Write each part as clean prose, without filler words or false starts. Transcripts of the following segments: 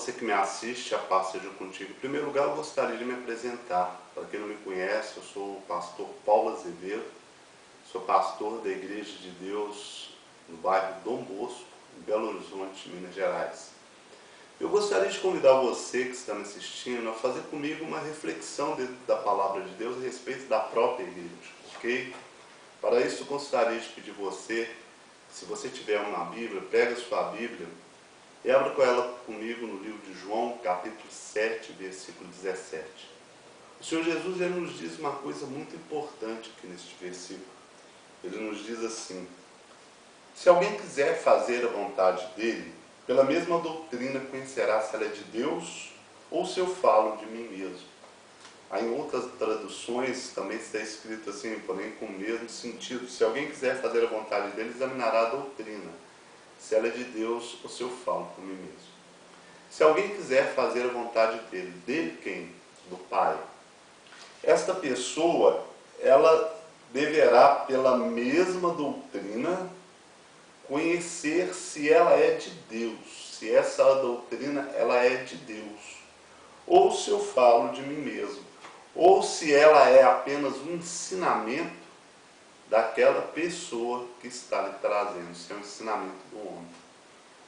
você que me assiste, a paz seja contigo. Em primeiro lugar, eu gostaria de me apresentar. Para quem não me conhece, eu sou o pastor Paulo Azevedo, sou pastor da Igreja de Deus no bairro Dom Bosco, em Belo Horizonte, Minas Gerais. Eu gostaria de convidar você que está me assistindo a fazer comigo uma reflexão dentro da Palavra de Deus a respeito da própria igreja, ok? Para isso, eu gostaria de pedir você, se você tiver uma Bíblia, pega a sua Bíblia e abra com ela comigo no livro de João, capítulo 7, versículo 17. O Senhor Jesus ele nos diz uma coisa muito importante aqui neste versículo. Ele nos diz assim: se alguém quiser fazer a vontade dele, pela mesma doutrina conhecerá se ela é de Deus ou se eu falo de mim mesmo. Aí, em outras traduções também está escrito assim, porém com o mesmo sentido: se alguém quiser fazer a vontade dele, examinará a doutrina, se ela é de Deus ou se eu falo por mim mesmo. Se alguém quiser fazer a vontade dele, dele quem? Do Pai. Esta pessoa, ela deverá, pela mesma doutrina, conhecer se ela é de Deus, se essa doutrina ela é de Deus, ou se eu falo de mim mesmo, ou se ela é apenas um ensinamento daquela pessoa que está lhe trazendo, se é um ensinamento do homem.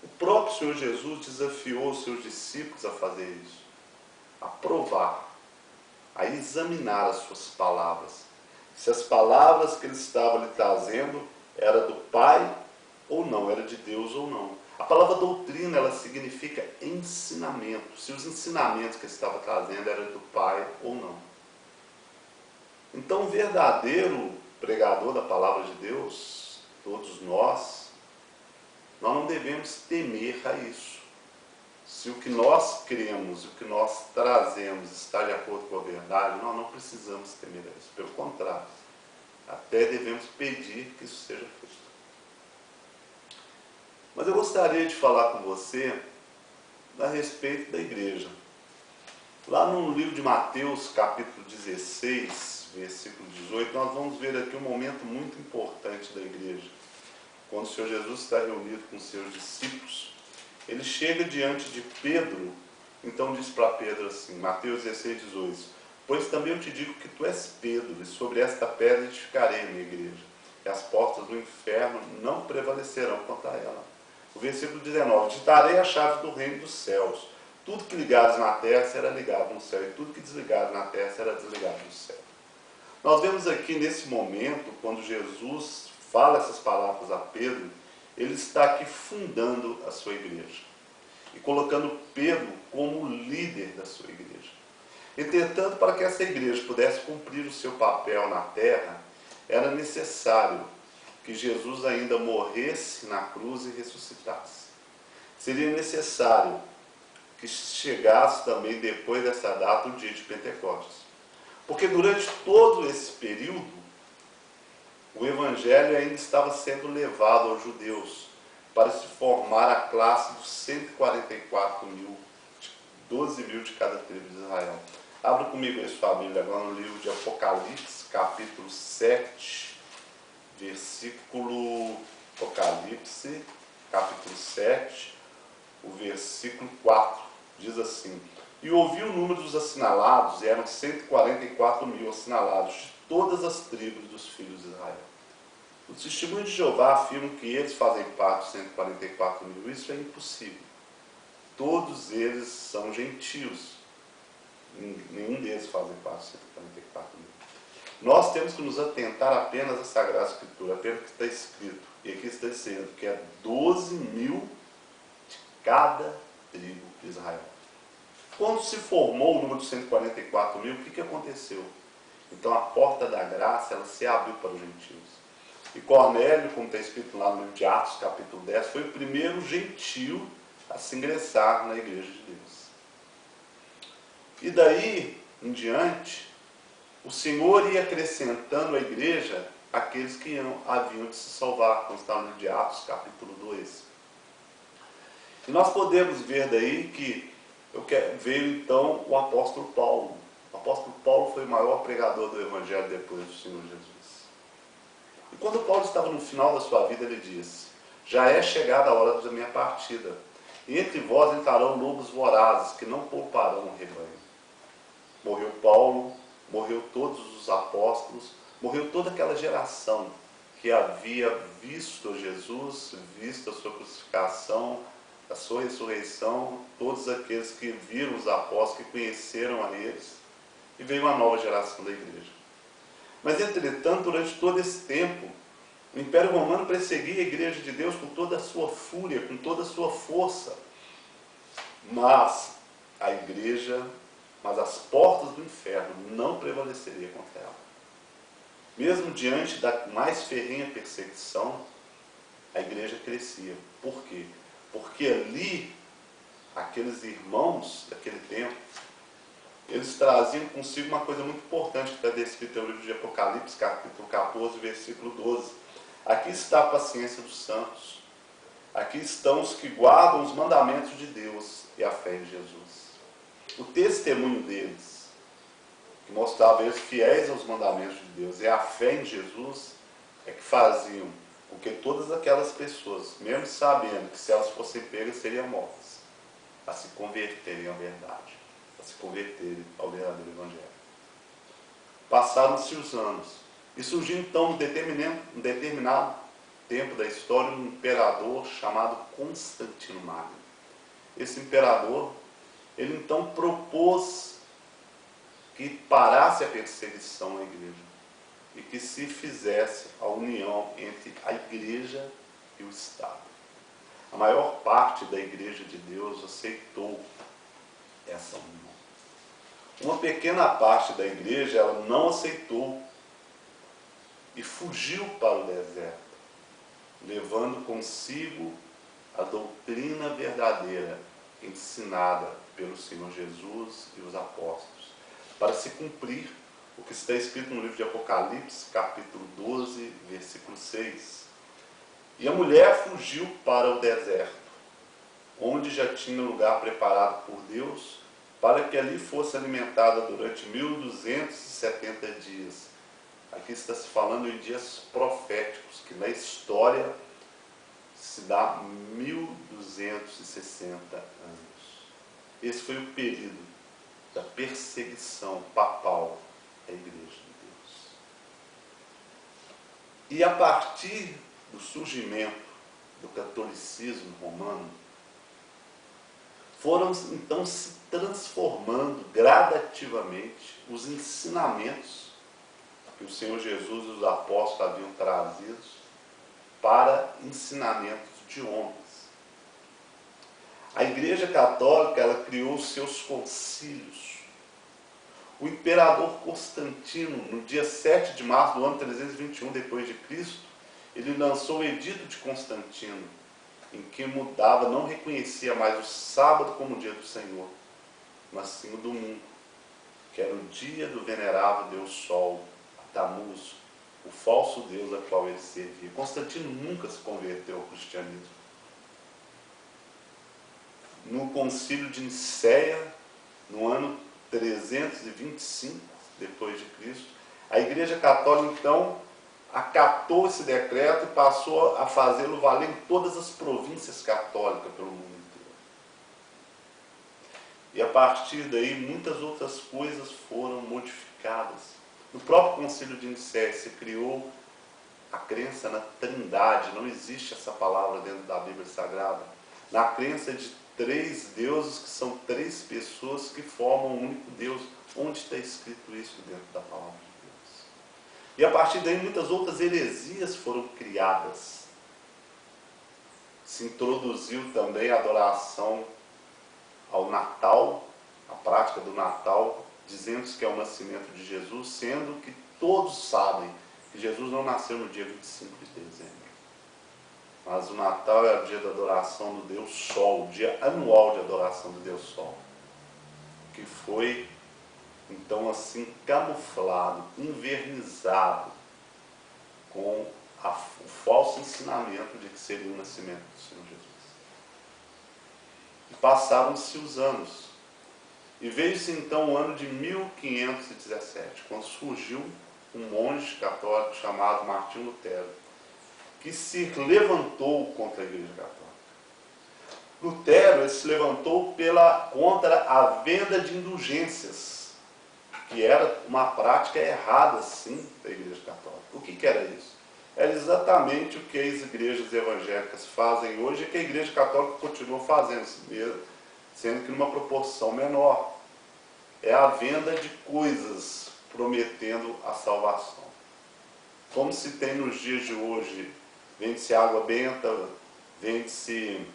O próprio Senhor Jesus desafiou os seus discípulos a fazer isso, a provar, a examinar as suas palavras, se as palavras que ele estava lhe trazendo era do Pai ou não, era de Deus ou não. A palavra doutrina, ela significa ensinamento, se os ensinamentos que ele estava trazendo eram do Pai ou não. Então, o verdadeiro pregador da palavra de Deus, todos nós não devemos temer a isso. Se o que nós cremos, o que nós trazemos está de acordo com a verdade, nós não precisamos temer a isso. Pelo contrário, até devemos pedir que isso seja feito. Mas eu gostaria de falar com você a respeito da igreja. Lá no livro de Mateus, capítulo 16, versículo 18, nós vamos ver aqui um momento muito importante da igreja. Quando o Senhor Jesus está reunido com os seus discípulos, ele chega diante de Pedro, então diz para Pedro assim, Mateus 16, 18, pois também eu te digo que tu és Pedro, e sobre esta pedra edificarei a minha igreja, e as portas do inferno não prevalecerão contra ela. O versículo 19, te darei a chave do reino dos céus, tudo que ligares na terra será ligado no céu, e tudo que desligares na terra será desligado no céu. Nós vemos aqui nesse momento, quando Jesus fala essas palavras a Pedro, ele está aqui fundando a sua igreja e colocando Pedro como líder da sua igreja. Entretanto, para que essa igreja pudesse cumprir o seu papel na terra, era necessário que Jesus ainda morresse na cruz e ressuscitasse. Seria necessário que chegasse também depois dessa data o dia de Pentecostes. Porque durante todo esse período, o Evangelho ainda estava sendo levado aos judeus para se formar a classe dos 144 mil, 12 mil de cada tribo de Israel. Abra comigo aí sua Bíblia agora no livro de Apocalipse, capítulo 7, versículo... Apocalipse, capítulo 7, o versículo 4, diz assim: e ouvi o número dos assinalados, e eram 144 mil assinalados, de todas as tribos dos filhos de Israel. Os testemunhos de Jeová afirmam que eles fazem parte dos 144 mil. Isso é impossível. Todos eles são gentios. Nenhum deles fazem parte dos 144 mil. Nós temos que nos atentar apenas à Sagrada Escritura, apenas o que está escrito. E aqui está dizendo que é 12 mil de cada tribo de Israel. Quando se formou o número de 144 mil, o que aconteceu? Então a porta da graça ela se abriu para os gentios. E Cornélio, como está escrito lá no livro de Atos, capítulo 10, foi o primeiro gentio a se ingressar na igreja de Deus. E daí em diante, o Senhor ia acrescentando à igreja aqueles que haviam de se salvar, como está no livro de Atos, capítulo 2. E nós podemos ver daí que veio então o apóstolo Paulo. O apóstolo Paulo foi o maior pregador do Evangelho depois do Senhor Jesus. E quando Paulo estava no final da sua vida, ele disse: já é chegada a hora da minha partida. E entre vós entrarão lobos vorazes, que não pouparão o rebanho. Morreu Paulo, morreu todos os apóstolos, morreu toda aquela geração que havia visto Jesus, visto a sua crucificação, a sua ressurreição, todos aqueles que viram os apóstolos, que conheceram a eles, e veio uma nova geração da igreja. Mas, entretanto, durante todo esse tempo, o Império Romano perseguia a igreja de Deus com toda a sua fúria, com toda a sua força. Mas as portas do inferno não prevaleceriam contra ela. Mesmo diante da mais ferrenha perseguição, a igreja crescia. Por quê? Porque ali, aqueles irmãos daquele tempo, eles traziam consigo uma coisa muito importante que está descrita no livro de Apocalipse, capítulo 14, versículo 12. Aqui está a paciência dos santos. Aqui estão os que guardam os mandamentos de Deus e a fé em Jesus. O testemunho deles, que mostrava eles fiéis aos mandamentos de Deus, e a fé em Jesus, é que faziam com que todas aquelas pessoas, mesmo sabendo que se elas fossem pegas seriam mortas, a se converterem à verdade, a se converterem ao verdadeiro Evangelho. Passaram-se os anos, e surgiu então um determinado tempo da história um imperador chamado Constantino Magno. Esse imperador, ele então propôs que parasse a perseguição à igreja e que se fizesse a união entre a igreja e o Estado. A maior parte da igreja de Deus aceitou essa união. Uma pequena parte da igreja ela não aceitou e fugiu para o deserto, levando consigo a doutrina verdadeira ensinada pelo Senhor Jesus e os apóstolos, para se cumprir o que está escrito no livro de Apocalipse, capítulo 12, versículo 6. E a mulher fugiu para o deserto, onde já tinha lugar preparado por Deus, para que ali fosse alimentada durante 1270 dias. Aqui está se falando em dias proféticos, que na história se dá 1260 anos. Esse foi o período da perseguição papal à igreja de Deus. E a partir do surgimento do catolicismo romano, foram então se transformando gradativamente os ensinamentos que o Senhor Jesus e os apóstolos haviam trazido para ensinamentos de homens. A Igreja Católica ela criou os seus concílios. O imperador Constantino, no dia 7 de março do ano 321 depois de Cristo, ele lançou o Edito de Constantino, em que mudava, não reconhecia mais o sábado como o dia do Senhor, mas sim o domingo, que era o dia do venerável Deus Sol, Tamuz, o falso Deus a qual ele servia. Constantino nunca se converteu ao cristianismo. No concílio de Nicéia, no ano 325 depois de Cristo, a Igreja Católica então acatou esse decreto e passou a fazê-lo valer em todas as províncias católicas pelo mundo inteiro. E a partir daí muitas outras coisas foram modificadas. No próprio concílio de Nicéia se criou a crença na Trindade. Não existe essa palavra dentro da Bíblia Sagrada. Na crença de 3 deuses, que são 3 pessoas que formam um único Deus. Onde está escrito isso dentro da palavra de Deus? E a partir daí muitas outras heresias foram criadas. Se introduziu também a adoração ao Natal, a prática do Natal, dizendo que é o nascimento de Jesus, sendo que todos sabem que Jesus não nasceu no dia 25 de dezembro. Mas o Natal é o dia da adoração do Deus Sol, o dia anual de adoração do Deus Sol, que foi, então, assim, camuflado, invernizado com o falso ensinamento de que seria o nascimento do Senhor Jesus. E passaram-se os anos. E veio-se então o ano de 1517, quando surgiu um monge católico chamado Martinho Lutero, que se levantou contra a Igreja Católica. Lutero ele se levantou contra a venda de indulgências, que era uma prática errada, sim, da Igreja Católica. O que era isso? Era exatamente o que as igrejas evangélicas fazem hoje e que a Igreja Católica continua fazendo, sendo que numa proporção menor. É a venda de coisas prometendo a salvação. Como se tem nos dias de hoje, vende-se água benta, vende-se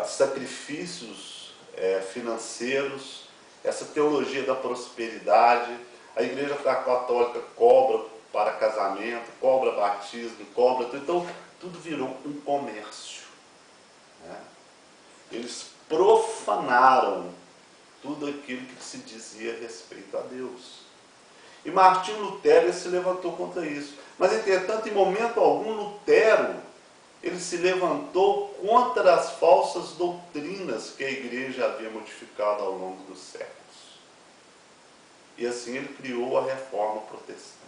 sacrifícios financeiros, essa teologia da prosperidade. A Igreja Católica cobra para casamento, cobra batismo, cobra tudo. Então, tudo virou um comércio, né? Eles profanaram tudo aquilo que se dizia a respeito a Deus. E Martinho Lutero se levantou contra isso. Mas, entretanto, em momento algum, Lutero ele se levantou contra as falsas doutrinas que a igreja havia modificado ao longo dos séculos. E assim ele criou a Reforma Protestante.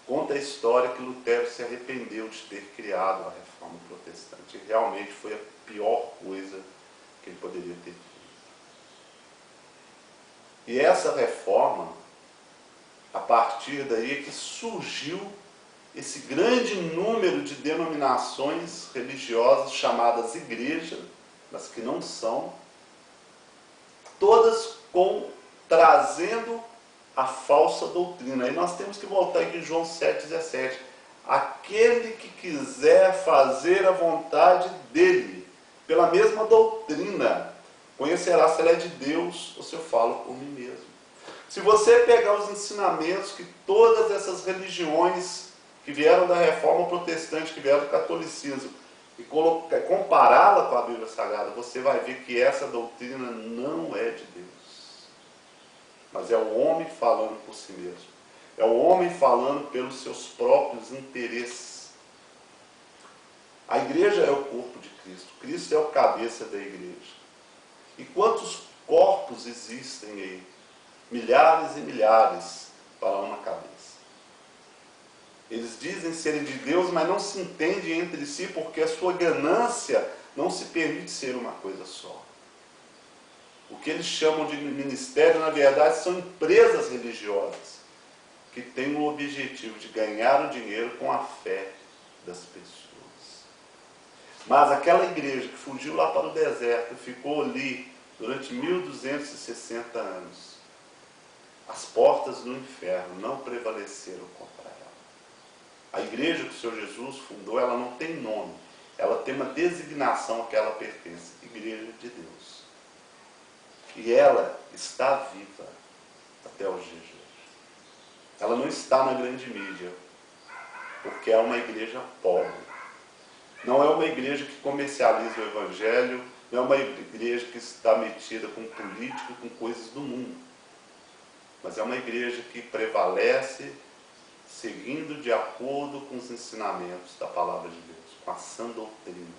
Conta a história que Lutero se arrependeu de ter criado a Reforma Protestante. E realmente foi a pior coisa que ele poderia ter feito. E essa reforma, a partir daí é que surgiu esse grande número de denominações religiosas chamadas igreja, mas que não são, todas trazendo a falsa doutrina. Aí nós temos que voltar aqui em João 7,17. Aquele que quiser fazer a vontade dele, pela mesma doutrina, conhecerá se ela é de Deus ou se eu falo por mim mesmo. Se você pegar os ensinamentos que todas essas religiões que vieram da Reforma Protestante, que vieram do catolicismo, e compará-la com a Bíblia Sagrada, você vai ver que essa doutrina não é de Deus. Mas é o homem falando por si mesmo. É o homem falando pelos seus próprios interesses. A igreja é o corpo de Cristo. Cristo é o cabeça da igreja. E quantos corpos existem aí? Milhares e milhares para uma cabeça. Eles dizem serem de Deus, mas não se entendem entre si porque a sua ganância não se permite ser uma coisa só. O que eles chamam de ministério, na verdade, são empresas religiosas que têm o objetivo de ganhar o dinheiro com a fé das pessoas. Mas aquela igreja que fugiu lá para o deserto, ficou ali durante 1260 anos, as portas do inferno não prevaleceram contra ela. A igreja que o Senhor Jesus fundou, ela não tem nome, ela tem uma designação a que ela pertence, Igreja de Deus. E ela está viva até os dias de hoje. Ela não está na grande mídia, porque é uma igreja pobre. Não é uma igreja que comercializa o evangelho, não é uma igreja que está metida com política, com coisas do mundo. Mas é uma igreja que prevalece seguindo de acordo com os ensinamentos da palavra de Deus, com a sã doutrina.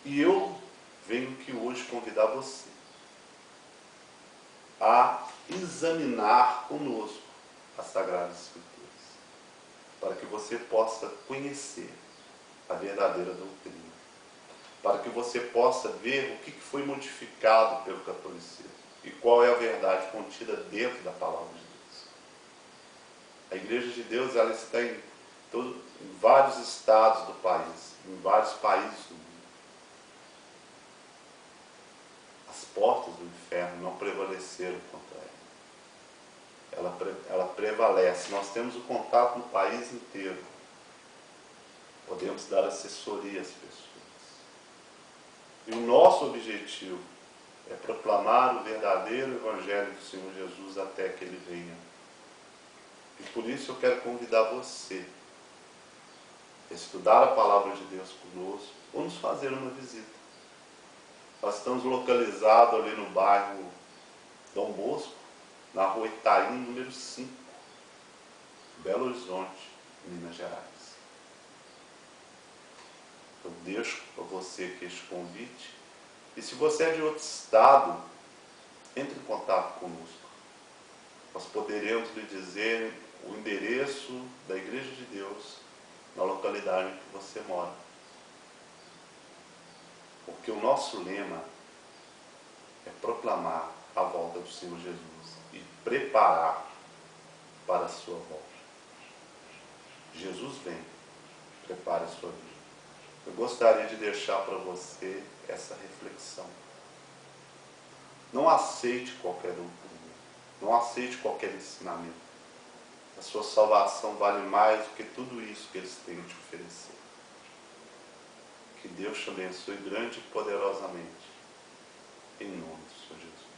E eu venho aqui hoje convidar você a examinar conosco as Sagradas Escrituras, para que você possa conhecer a verdadeira doutrina, para que você possa ver o que foi modificado pelo catolicismo e qual é a verdade contida dentro da palavra de Deus. A Igreja de Deus ela está em vários estados do país, em vários países do mundo. As portas do inferno não prevaleceram contra ela. Ela prevalece. Nós temos o contato no país inteiro. Podemos dar assessoria às pessoas. E o nosso objetivo é proclamar o verdadeiro Evangelho do Senhor Jesus até que Ele venha. E por isso eu quero convidar você a estudar a Palavra de Deus conosco ou nos fazer uma visita. Nós estamos localizados ali no bairro Dom Bosco, na rua Itaim, número 5, Belo Horizonte, Minas Gerais. Eu deixo para você aqui este convite. E se você é de outro estado, entre em contato conosco. Nós poderemos lhe dizer o endereço da Igreja de Deus na localidade em que você mora. Porque o nosso lema é proclamar a volta do Senhor Jesus e preparar para a sua volta. Jesus vem, prepare a sua vida. Eu gostaria de deixar para você essa reflexão. Não aceite qualquer doutrina, não aceite qualquer ensinamento. A sua salvação vale mais do que tudo isso que eles têm a te oferecer. Que Deus te abençoe grande e poderosamente. Em nome do Senhor Jesus.